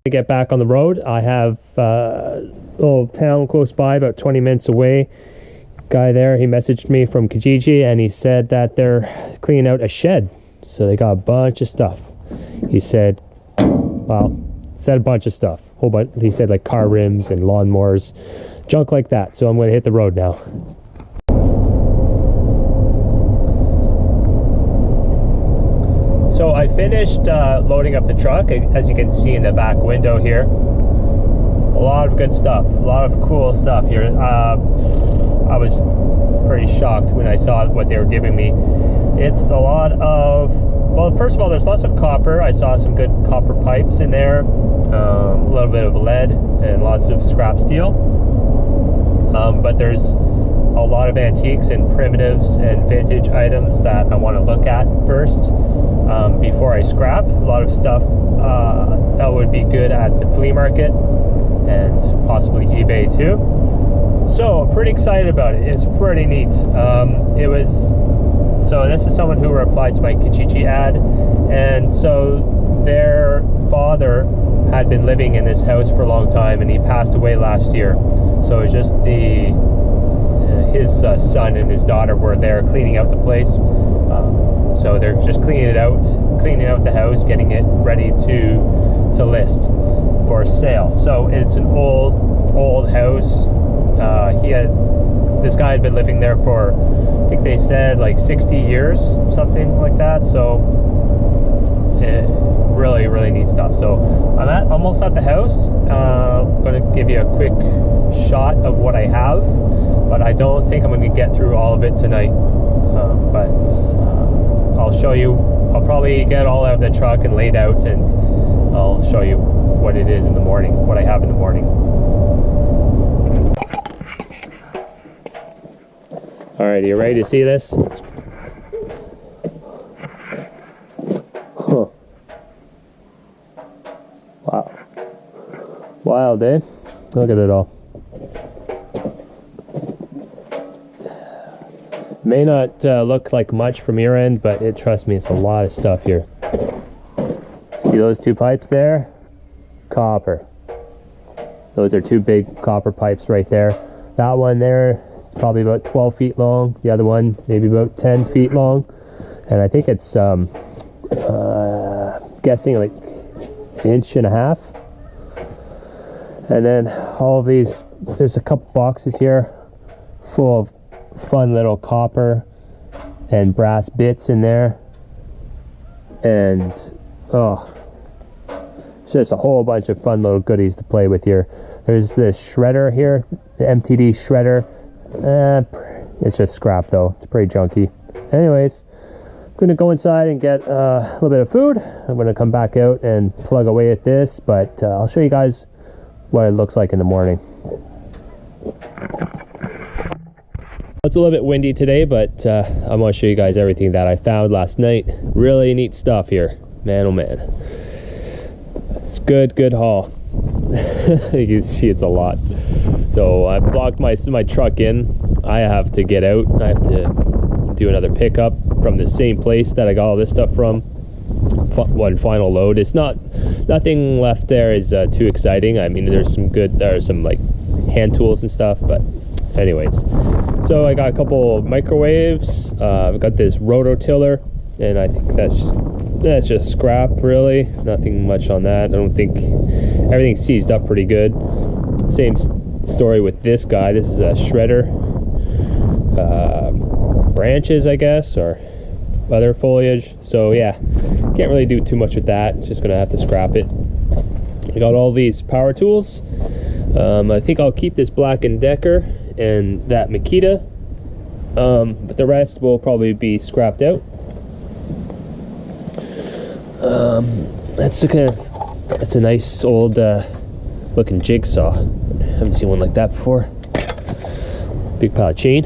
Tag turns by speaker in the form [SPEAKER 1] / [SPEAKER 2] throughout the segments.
[SPEAKER 1] To get back on the road, I have a little town close by, about 20 minutes away. Guy there, he messaged me from Kijiji, and he said that they're cleaning out a shed. So they got a bunch of stuff. He said, well, said a bunch of stuff. Whole bunch. He said like car rims and lawnmowers, junk like that. So I'm going to hit the road now. So I finished loading up the truck, as you can see in the back window here. A lot of good stuff, a lot of cool stuff here. I was pretty shocked when I saw what they were giving me. It's a lot of, well, first of all, there's lots of copper. I saw some good copper pipes in there, a little bit of lead, and lots of scrap steel. But there's a lot of antiques and primitives and vintage items that I want to look at first before I scrap. A lot of stuff that would be good at the flea market and possibly eBay too. So I'm pretty excited about it. It's pretty neat. So this is someone who replied to my Kijiji ad, and so their father had been living in this house for a long time, and he passed away last year. So it's just his son and his daughter were there cleaning out the place. So they're just cleaning out the house, getting it ready to list for sale. So it's an old house. This guy had been living there for, I think they said like 60 years, something like that. So really, really neat stuff. So I'm almost at the house. I'm going to give you a quick shot of what I have, but I don't think I'm going to get through all of it tonight. But I'll show you. I'll probably get all out of the truck and laid out, and I'll show you what it is in the morning, what I have in the morning. Alright, you ready to see this? Huh. Wow. Wild, eh? Look at it all. May not look like much from your end, but trust me, it's a lot of stuff here. See those two pipes there? Copper. Those are two big copper pipes right there. That one there, it's probably about 12 feet long. The other one, maybe about 10 feet long. And I think it's, guessing like an inch and a half. And then all of these, there's a couple boxes here full of fun little copper and brass bits in there. And, it's just a whole bunch of fun little goodies to play with here. There's this shredder here, the MTD shredder. It's just scrap though. It's pretty junky. Anyways, I'm gonna go inside and get a little bit of food. I'm gonna come back out and plug away at this, but I'll show you guys what it looks like in the morning. It's a little bit windy today, but I'm gonna show you guys everything that I found last night. Really neat stuff here, man. Oh man, it's good haul. You can see it's a lot. So I blocked my truck in. I have to get out. I have to do another pickup from the same place that I got all this stuff from. One final load. It's nothing left there is too exciting. I mean, there are some like hand tools and stuff, but anyways. So I got a couple microwaves. I've got this rototiller, and I think that's just scrap, really. Nothing much on that. I don't think everything's seized up pretty good. Same story with this guy. This is a shredder. Branches, I guess, or other foliage. So yeah, can't really do too much with that. Just gonna have to scrap it. I got all these power tools. I think I'll keep this Black & Decker and that Makita, but the rest will probably be scrapped out. That's a nice old looking jigsaw. Haven't seen one like that before. Big pile of chain,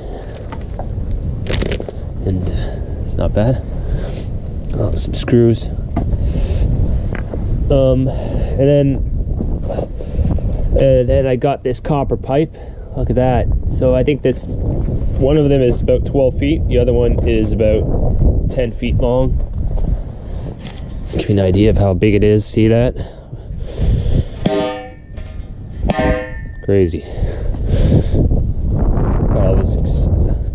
[SPEAKER 1] and it's not bad. Oh, some screws. And then I got this copper pipe. Look at that. So I think one of them is about 12 feet. The other one is about 10 feet long. Give you an idea of how big it is. See that? Crazy. Got all this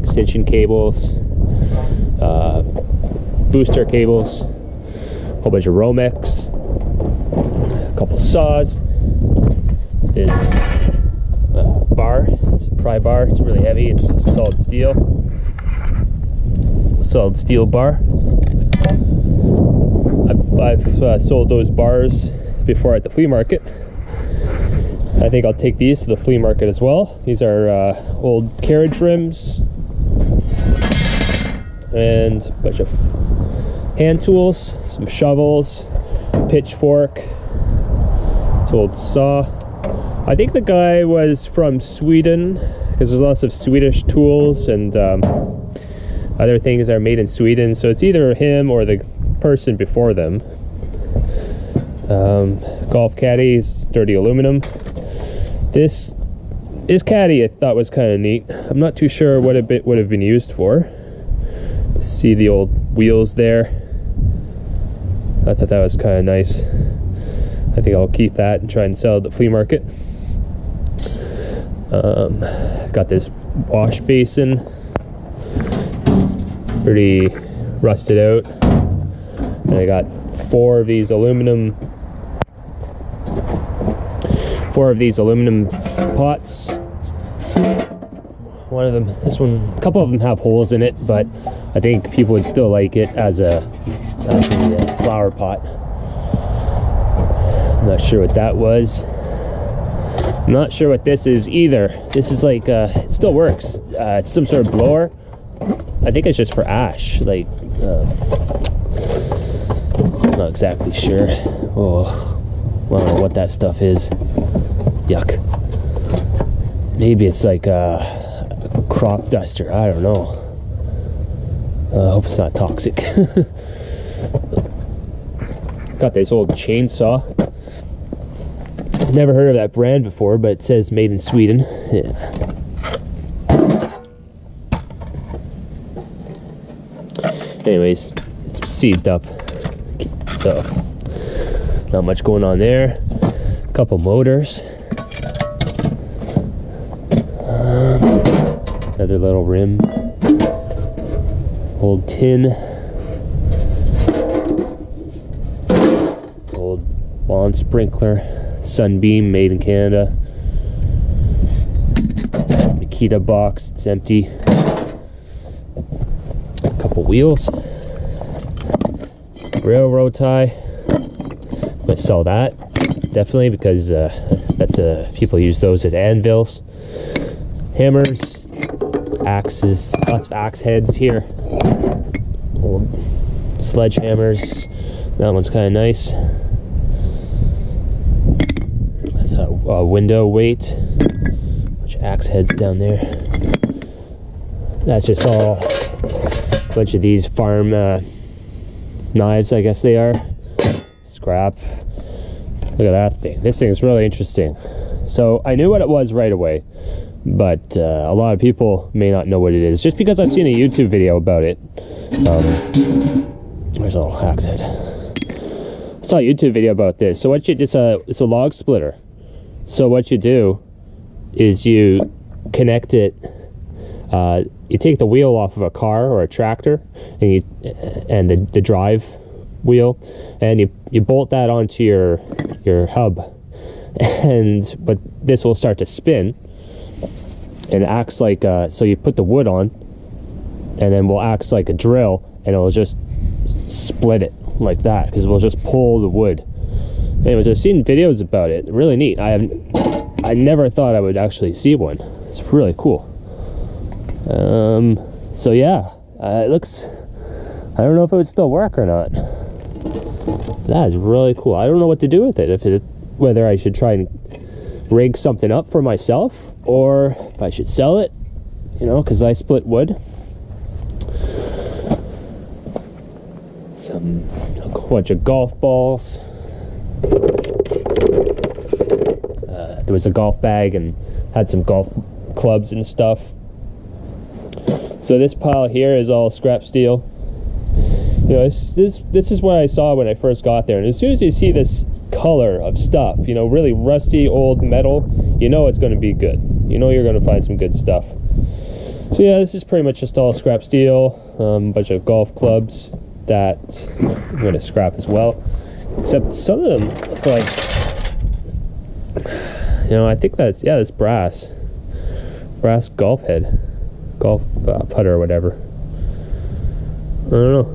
[SPEAKER 1] extension cables, booster cables, a whole bunch of Romex, a couple saws, this bar. It's a pry bar. It's really heavy. It's solid steel bar. I've sold those bars before at the flea market. I think I'll take these to the flea market as well. These are old carriage rims and a bunch of hand tools, some shovels, pitchfork, this old saw. I think the guy was from Sweden, because there's lots of Swedish tools and other things that are made in Sweden, so it's either him or the person before them. Golf caddies, dirty aluminum. This caddy I thought was kind of neat. I'm not too sure what it would have been used for. See the old wheels there. I thought that was kind of nice. I think I'll keep that and try and sell it at the flea market. Got this wash basin. It's pretty rusted out. And I got four of these aluminum pots. One of them, a couple of them have holes in it, but I think people would still like it as a flower pot. I'm not sure what that was. I'm not sure what this is either. This is like, it still works. It's some sort of blower. I think it's just for ash. Like, I'm not exactly sure. Oh, I don't know what that stuff is. Yuck. Maybe it's like a crop duster. I don't know. I hope it's not toxic. Got this old chainsaw. Never heard of that brand before, but it says made in Sweden. Yeah. Anyways, it's seized up, so not much going on there. A couple motors. Another little rim. Old tin. Old lawn sprinkler. Sunbeam, made in Canada. Makita box, it's empty. A couple wheels. Railroad tie. I'm gonna sell that, definitely, because that's people use those as anvils. Hammers, axes, lots of axe heads here. Old sledgehammers. That one's kind of nice. That's a window weight. Bunch of axe heads down there. That's just all a bunch of these farm knives, I guess they are. Scrap. Look at that thing. This thing is really interesting. So I knew what it was right away, but a lot of people may not know what it is, just because I've seen a YouTube video about it. There's a little axe head. I saw a YouTube video about this. So what it's a log splitter. So what you do is you connect it. You take the wheel off of a car or a tractor, and the drive wheel, and you bolt that onto your hub, but this will start to spin, and it acts like so you put the wood on, and then will act like a drill, and it'll just split it like that, because we'll just pull the wood. Anyways, I've seen videos about it. Really neat. I never thought I would actually see one. It's really cool. So yeah, it looks, I don't know if it would still work or not. That is really cool. I don't know what to do with it, whether I should try and rig something up for myself, or if I should sell it, you know, because I split wood. A bunch of golf balls. There was a golf bag and had some golf clubs and stuff. So this pile here is all scrap steel. You know, this is what I saw when I first got there. And as soon as you see this color of stuff, you know, really rusty old metal, you know it's going to be good. You know you're going to find some good stuff. So yeah, this is pretty much just all scrap steel. A bunch of golf clubs that I'm going to scrap as well. Except some of them look like, you know, I think that's, yeah, that's brass golf head, golf putter or whatever. I don't know.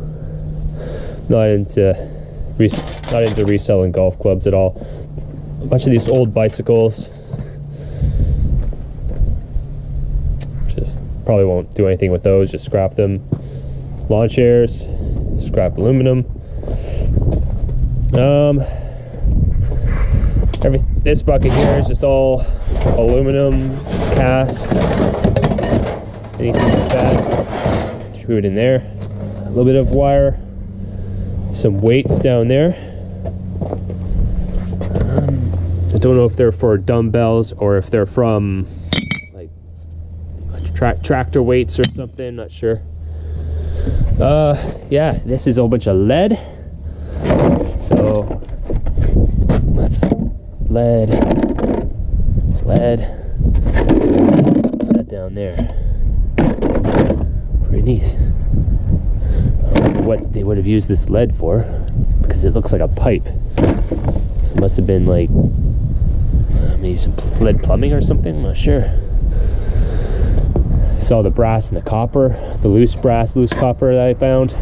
[SPEAKER 1] Not into reselling golf clubs at all. A bunch of these old bicycles. Just probably won't do anything with those, just scrap them. Lawn chairs, scrap aluminum. This bucket here is just all aluminum, cast, anything like that. Threw it in there. A little bit of wire, some weights down there. I don't know if they're for dumbbells or if they're from like tractor weights or something, not sure. Yeah, this is a whole bunch of lead. So that's lead. Put that down there. Pretty neat. I don't know what they would have used this lead for, because it looks like a pipe. So it must have been like maybe some lead plumbing or something, I'm not sure. I saw the brass and the copper, the loose copper that I found.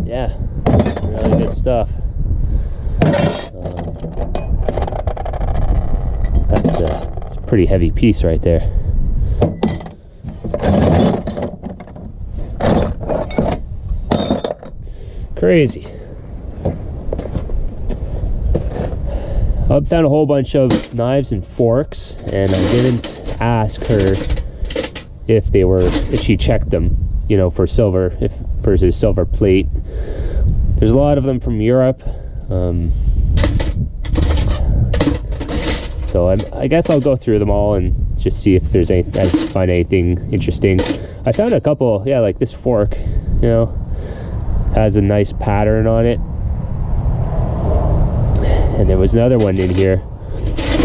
[SPEAKER 1] Yeah, really good stuff. That's a pretty heavy piece right there. Crazy. I found a whole bunch of knives and forks, and I didn't ask her if she checked them, you know, for silver, versus silver plate. There's a lot of them from Europe. So I guess I'll go through them all and just see if there's I find anything interesting. I found a couple, yeah, like this fork, you know, has a nice pattern on it. And there was another one in here.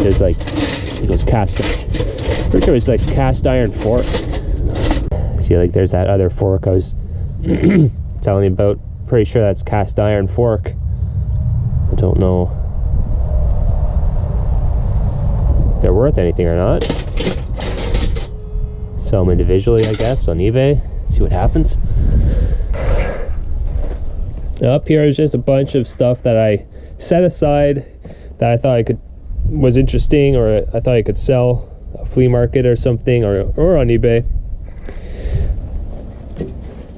[SPEAKER 1] There's like, it was pretty sure it was like cast iron fork. See, like there's that other fork I was telling you about. Pretty sure that's cast iron fork. I don't know if they're worth anything or not. Sell them individually, I guess, on eBay. See what happens. Up here is just a bunch of stuff that I set aside that I thought was interesting, or I thought I could sell a flea market or something, or on eBay.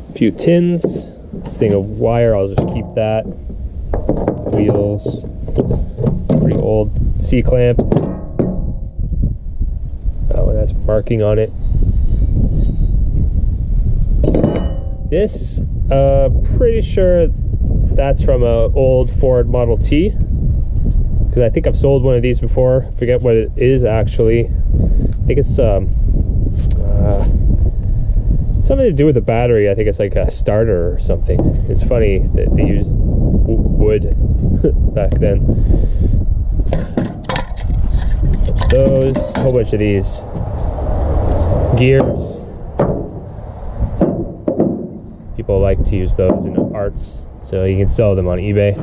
[SPEAKER 1] A few tins. This thing of wire, I'll just keep that. Wheels, pretty old C-clamp. Oh, that's marking on it. This, pretty sure that's from an old Ford Model T, because I think I've sold one of these before. I forget what it is actually. I think it's something to do with the battery. I think it's like a starter or something. It's funny that they used wood back then. Those, a whole bunch of these gears. People like to use those in arts, so you can sell them on eBay.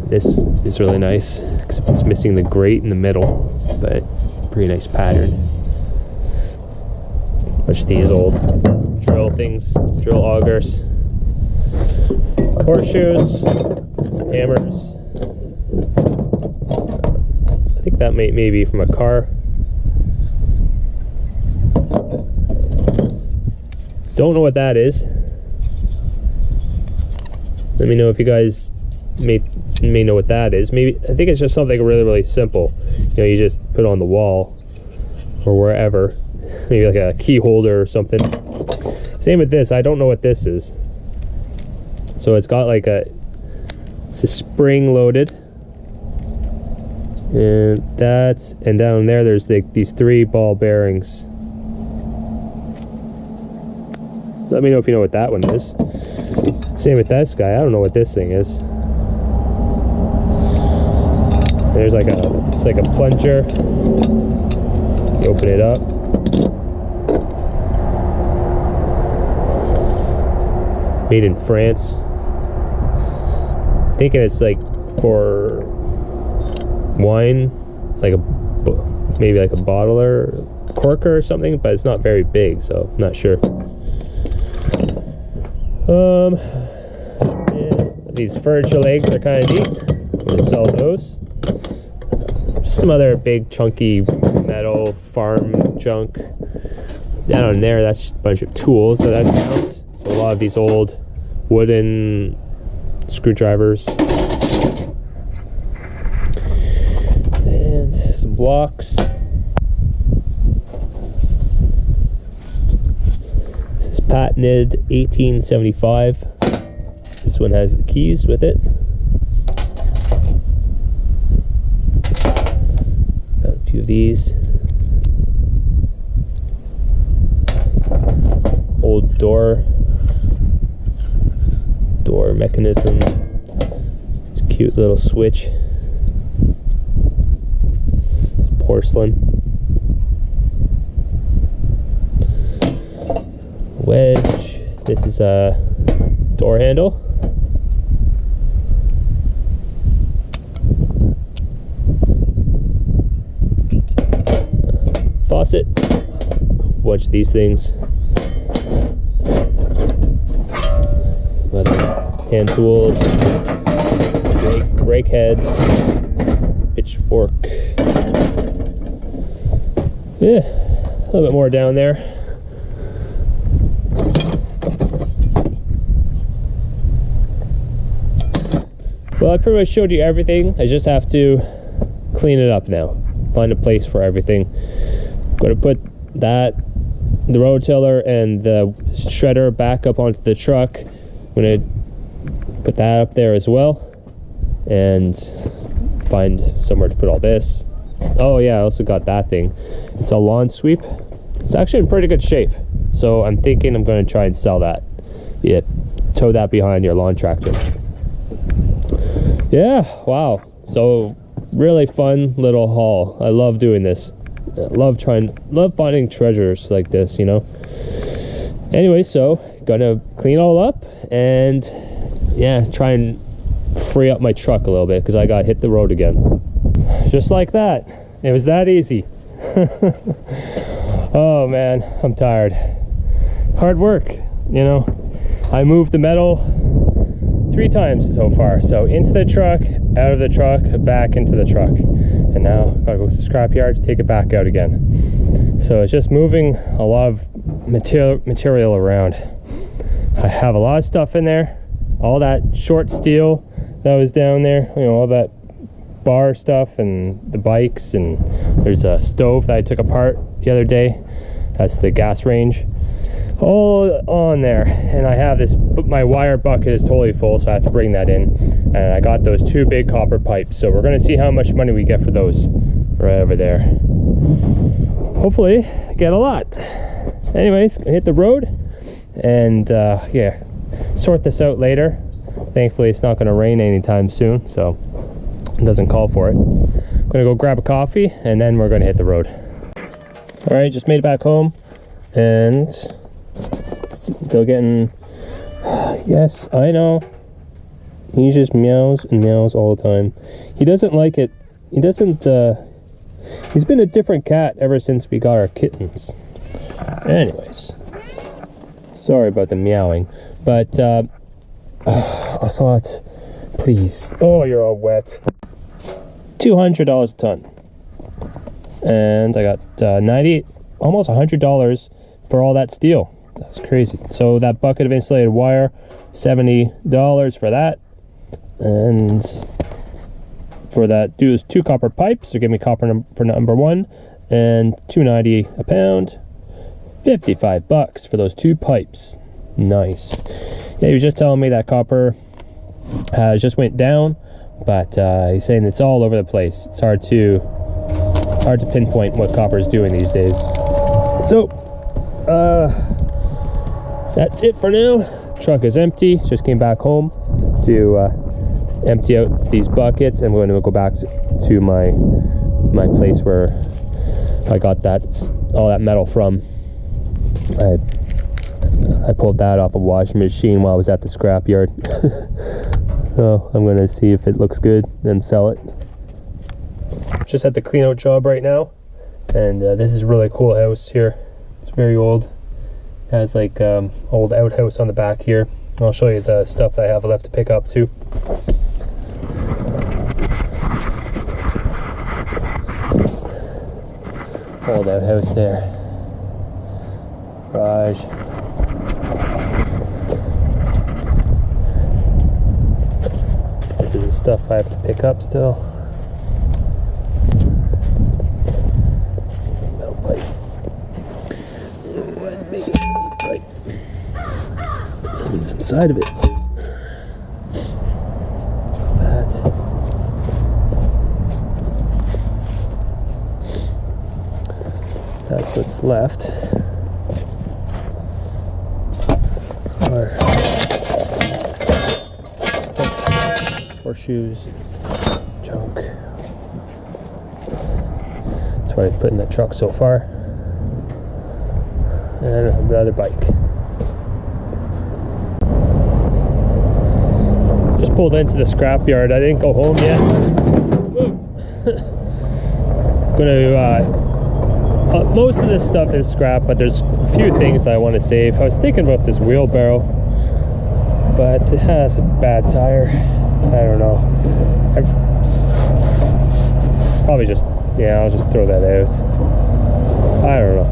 [SPEAKER 1] This is really nice, except it's missing the grate in the middle, but pretty nice pattern. Bunch of these old drill things, drill augers, horseshoes, hammers. I think that may be from a car. Don't know what that is. Let me know if you guys may know what that is. Maybe, I think it's just something really, really simple. You know, you just put on the wall or wherever. Maybe like a key holder or something. Same with this. I don't know what this is. So it's got like it's a spring loaded, and down there's like these 3 ball bearings. Let me know if you know what that one is. Same with this guy. I don't know what this thing is. There's like it's like a plunger. You open it up. Made in France. Thinking it's like for wine, like maybe like a bottler, corker or something, but it's not very big, so I'm not sure. Yeah, these furniture legs are kind of neat. I'm gonna sell those. Just some other big chunky metal farm junk. Down on there, that's just a bunch of tools, so that counts. So a lot of these old wooden screwdrivers and some blocks. This is patented 1875. This one has the keys with it. Got a few of these. Old door mechanism. It's a cute little switch. It's porcelain. Wedge. This is a door handle. Faucet. Bunch of these things. Hand tools, rake heads, pitchfork. Yeah, a little bit more down there. Well, I pretty much showed you everything. I just have to clean it up now. Find a place for everything. I'm going to put the rototiller and the shredder back up onto the truck. I'm going to put that up there as well and find somewhere to put all this. Oh yeah, I also got that thing. It's a lawn sweep. It's actually in pretty good shape, so I'm thinking I'm going to try and sell that. Yeah, tow that behind your lawn tractor. Yeah, wow, so really fun little haul. I love doing this. I love finding treasures like this, you know. Anyway, so gonna clean it all up and yeah, try and free up my truck a little bit because I got hit the road again. Just like that. It was that easy. Oh man, I'm tired. Hard work, you know. I moved the metal 3 times so far. So into the truck, out of the truck, back into the truck. And now I've got to go to the scrapyard, take it back out again. So it's just moving a lot of material around. I have a lot of stuff in there. All that short steel that was down there, you know, all that bar stuff and the bikes, and there's a stove that I took apart the other day. That's the gas range. All on there. And I have this, my wire bucket is totally full, so I have to bring that in. And I got those 2 big copper pipes. So we're gonna see how much money we get for those right over there. Hopefully get a lot. Anyways, hit the road and yeah, sort this out later. Thankfully it's not going to rain anytime soon, so it doesn't call for it. I'm gonna go grab a coffee and then we're gonna hit the road. All right, just made it back home and still getting, yes, I know, he just meows and meows all the time. He doesn't like it. He doesn't, he's been a different cat ever since we got our kittens. Anyways, sorry about the meowing, but Ocelot, please. Oh, you're all wet. $200 a ton, and I got almost $100 for all that steel. That's crazy. So that bucket of insulated wire, $70 for that, and for that, do is 2 copper pipes. So give me copper for number 1, and $2.90 a pound. $55 for those 2 pipes. Nice. Yeah, he was just telling me that copper just went down, but he's saying it's all over the place. It's hard to pinpoint what copper is doing these days. So that's it for now. Truck is empty. Just came back home to empty out these buckets, and we're going to go back to my place where I got all that metal from. I pulled that off a washing machine while I was at the scrapyard. So I'm going to see if it looks good and sell it. Just at the clean out job right now, and this is a really cool house here. It's very old. It has like old outhouse on the back here. I'll show you the stuff that I have left to pick up too. Old outhouse there. Garage. This is the stuff I have to pick up still. Metal pipe. Let's make it pipe. Something's inside of it. That. So that's what's left. Horseshoes, junk. That's what I put in the truck so far. And another bike. Just pulled into the scrapyard. I didn't go home yet. Gonna most of this stuff is scrap, but there's a few things I want to save. I was thinking about this wheelbarrow, but it has a bad tire. I don't know. Probably just, yeah, I'll just throw that out. I don't know.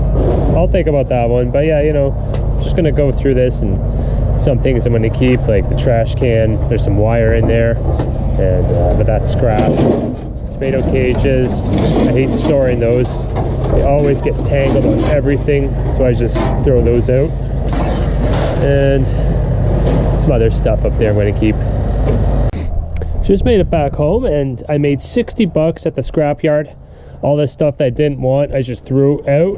[SPEAKER 1] I'll think about that one. But yeah, you know, just gonna go through this, and some things I'm gonna keep, like the trash can. There's some wire in there, and but that's scrap. Tomato cages. I hate storing those. They always get tangled on everything, so I just throw those out. And some other stuff up there I'm gonna keep. Just made it back home, and I made 60 bucks at the scrapyard. All this stuff that I didn't want, I just threw out,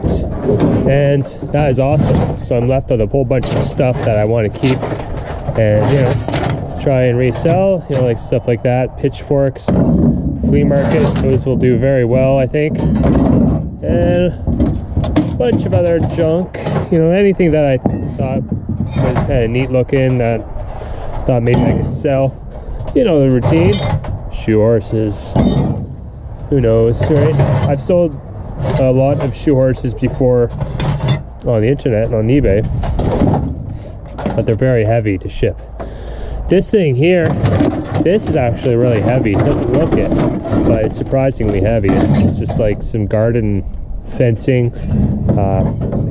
[SPEAKER 1] and that is awesome. So I'm left with a whole bunch of stuff that I want to keep, and you know, try and resell. You know, like stuff like that, pitchforks, flea market. Those will do very well, I think. And a bunch of other junk. You know, anything that I thought was kind of neat looking that I thought maybe I could sell. You know the routine. Shoe horses. Who knows, right? I've sold a lot of shoe horses before on the internet and on eBay, but they're very heavy to ship. This thing here, this is actually really heavy. It doesn't look it, but it's surprisingly heavy. It's just like some garden fencing.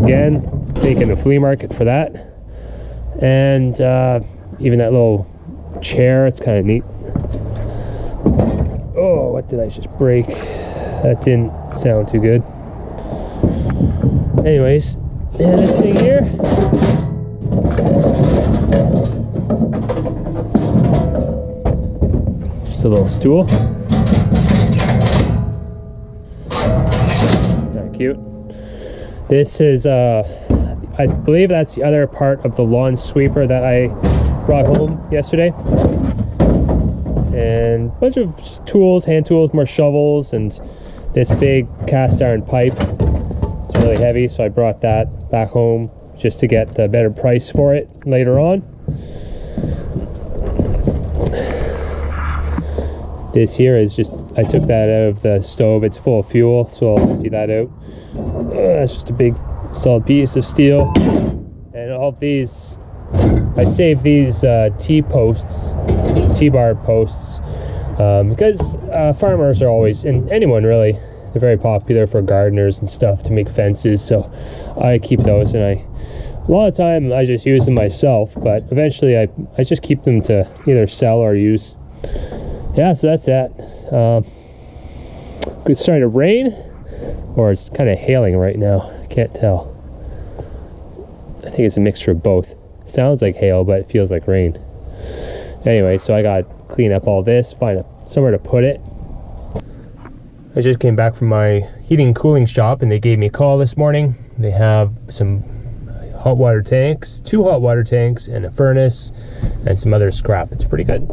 [SPEAKER 1] Again, taking the flea market for that. And even that little chair, it's kind of neat. Oh, what did I just break? That didn't sound too good. Anyways, yeah, this thing here. Just a little stool. Kind of cute. This is, I believe that's the other part of the lawn sweeper that I brought home yesterday. And a bunch of just tools, hand tools, more shovels, and this big cast iron pipe. It's really heavy, so I brought that back home just to get a better price for it later on. This here is just, I took that out of the stove. It's full of fuel, so I'll empty that out. That's just a big solid piece of steel. And all of these, I saved these T-bar posts, because farmers are always, and anyone really, they're very popular for gardeners and stuff to make fences, so I keep those, and a lot of time I just use them myself, but eventually I just keep them to either sell or use. Yeah, so that's that. It's starting to rain, or it's kind of hailing right now. I can't tell. I think it's a mixture of both. It sounds like hail, but it feels like rain. Anyway, so I got to clean up all this, find somewhere to put it. I just came back from my heating and cooling shop, and they gave me a call this morning. They have some hot water tanks, 2 hot water tanks, and a furnace, and some other scrap. It's pretty good.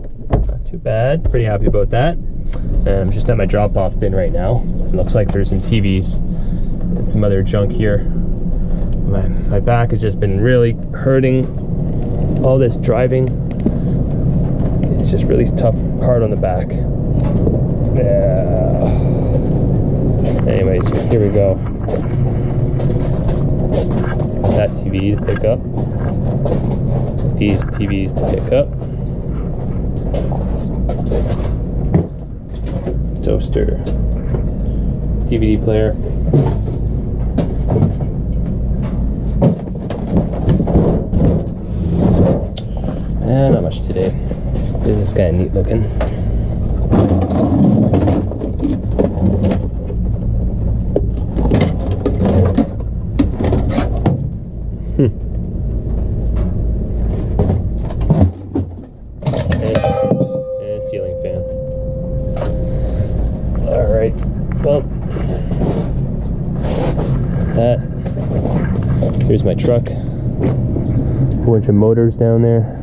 [SPEAKER 1] Not too bad. Pretty happy about that. And I'm just at my drop-off bin right now. It looks like there's some TVs and some other junk here. My back has just been really hurting. All this driving, it's just really tough, hard on the back. Yeah. Anyways, here we go. That TV to pick up. These TVs to pick up. Toaster. DVD player. Not much today. This is kind of neat looking. And a ceiling fan. Alright, well, that. Here's my truck. A bunch of motors down there.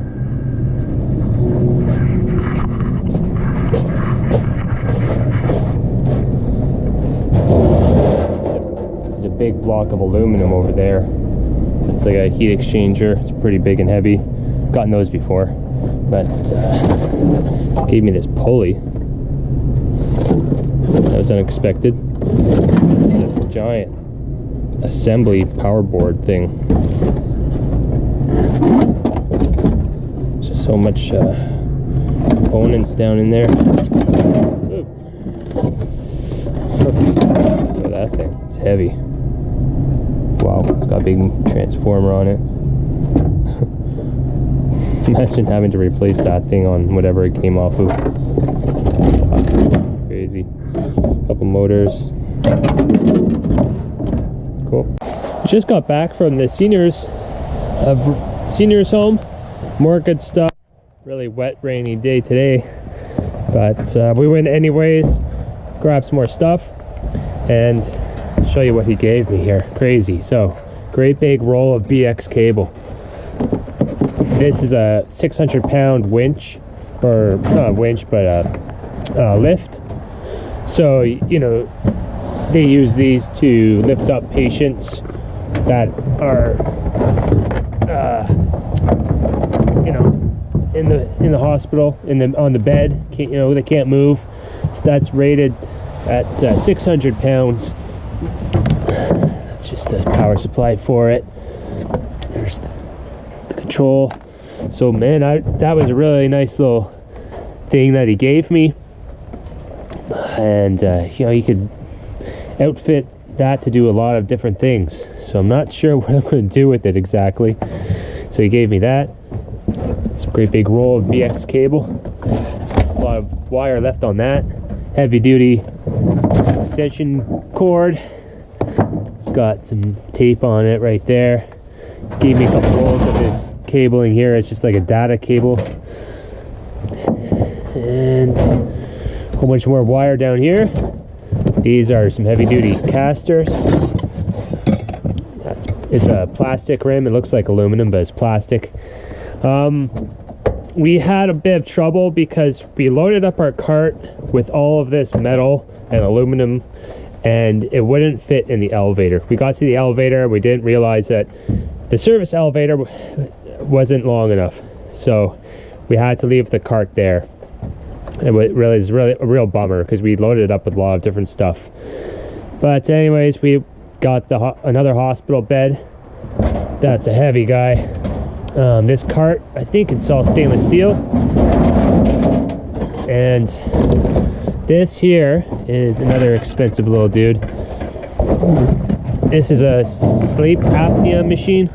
[SPEAKER 1] Big block of aluminum over there. It's like a heat exchanger. It's pretty big and heavy. Gotten those before, but gave me this pulley. That was unexpected. It's a giant assembly power board thing. It's just so much components down in there. Ooh. Look at that thing. It's heavy. Wow, it's got a big transformer on it. Imagine having to replace that thing on whatever it came off of. Crazy. Couple motors. Cool. Just got back from the seniors home. More good stuff. Really wet, rainy day today, but we went anyways. Grabbed some more stuff and show you what he gave me here. Crazy. So great big roll of BX cable. This is a 600-pound winch, or not a winch, but a lift. So, you know, they use these to lift up patients that are you know, in the hospital, on the bed, you know, they can't move. So that's rated at 600 pounds. That's just the power supply for it. There's the control. So man, that was a really nice little thing that he gave me. And you know, you could outfit that to do a lot of different things. So I'm not sure what I'm going to do with it exactly. So he gave me that. It's a great big roll of BX cable. A lot of wire left on that. Heavy duty extension cord. It's got some tape on it right there. Gave me a couple rolls of his cabling here. It's just like a data cable. And a whole bunch more wire down here. These are some heavy duty casters. It's a plastic rim. It looks like aluminum, but it's plastic. We had a bit of trouble because we loaded up our cart with all of this metal and aluminum, and it wouldn't fit in the elevator. We got to the elevator, we didn't realize that the service elevator wasn't long enough, so we had to leave the cart there. It was really a real bummer because we loaded it up with a lot of different stuff. But anyways, we got another hospital bed. That's a heavy guy. This cart, I think it's all stainless steel. And this here is another expensive little dude. This is a sleep apnea machine.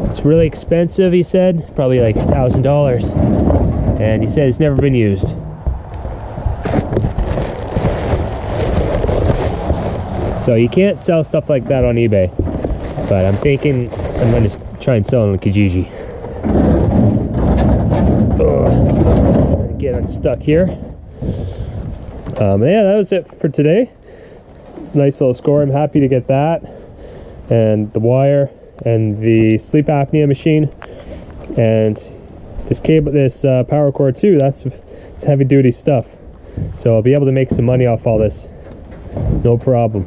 [SPEAKER 1] It's really expensive, he said, probably like $1,000. And he said it's never been used. So you can't sell stuff like that on eBay. But I'm thinking I'm going to try and sell it on Kijiji. Get unstuck here. Yeah, that was it for today. Nice little score. I'm happy to get that. And the wire. and the sleep apnea machine, and this cable, this power cord too. It's heavy duty stuff, so I'll be able to make some money off all this, no problem.